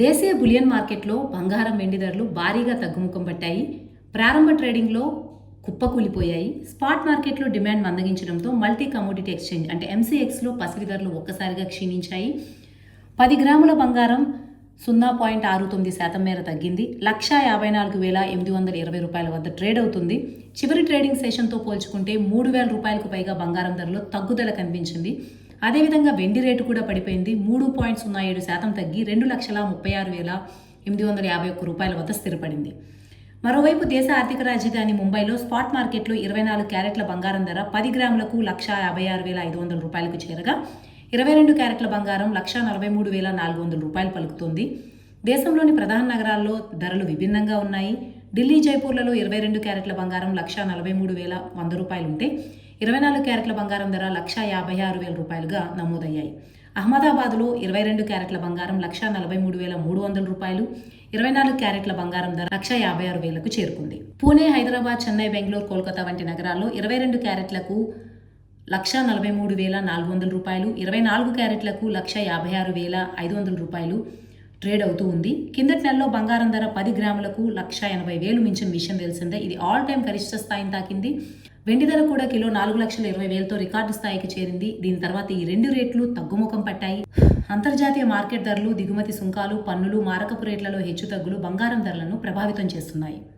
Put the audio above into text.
దేశీయ బులియన్ మార్కెట్లో బంగారం వెండి ధరలు భారీగా తగ్గుముఖం పట్టాయి. ప్రారంభ ట్రేడింగ్లో కుప్పకూలిపోయాయి. స్పాట్ మార్కెట్లో డిమాండ్ మందగించడంతో మల్టీ కమోడిటీ ఎక్స్చేంజ్ అంటే MCXలో పసిడి ధరలు ఒక్కసారిగా క్షీణించాయి. 10 గ్రాముల బంగారం 0.69% మేర తగ్గింది. 1,54,820 రూపాయల వద్ద ట్రేడ్ అవుతుంది. చివరి ట్రేడింగ్ సెషన్తో పోల్చుకుంటే 3,000 రూపాయలకు పైగా బంగారం ధరలో తగ్గుదల కనిపించింది. అదేవిధంగా వెండి రేటు కూడా పడిపోయింది. 3.07% తగ్గి 2,36,851 రూపాయల వద్ద స్థిరపడింది. మరోవైపు దేశ ఆర్థిక రాజధాని ముంబైలో స్పాట్ మార్కెట్లో 24 క్యారెట్ల బంగారం ధర 10 గ్రాములకు 1,56,500 రూపాయలకు చేరగా 22 క్యారెట్ల బంగారం 1,43,400 రూపాయలు పలుకుతోంది. దేశంలోని ప్రధాన నగరాల్లో ధరలు విభిన్నంగా ఉన్నాయి. ఢిల్లీ, జైపూర్లలో 22 క్యారెట్ల బంగారం 1,43,100 రూపాయలు ఉంటే 24 క్యారెట్ల బంగారం ధర 1,56,000 రూపాయలుగా నమోదయ్యాయి. అహ్మదాబాద్లో 22 క్యారెట్ల బంగారం 1,43,300 రూపాయలు, 24 క్యారెట్ల బంగారం ధర 1,56,000కు చేరుకుంది. పూణే, హైదరాబాద్, చెన్నై, బెంగళూరు, కోల్కతా వంటి నగరాల్లో 22 క్యారెట్లకు 1,43,400 రూపాయలు, 24 క్యారెట్లకు 1,56,500 రూపాయలు ట్రేడ్ అవుతూ ఉంది. కిందటి నెలలో బంగారం ధర 10 గ్రాములకు 1,80,000 మించిన విషయం తెలిసిందే. ఇది ఆల్ టైమ్ గరిష్ట స్థాయిని తాకింది. వెండి ధర కూడా కిలో 4,20,000తో రికార్డు స్థాయికి చేరింది. దీని తర్వాత ఈ రెండు రేట్లు తగ్గుముఖం పట్టాయి. అంతర్జాతీయ మార్కెట్ ధరలు, దిగుమతి సుంకాలు, పన్నులు, మారకపు రేట్లలో హెచ్చుతగ్గులు బంగారం ధరలను ప్రభావితం చేస్తున్నాయి.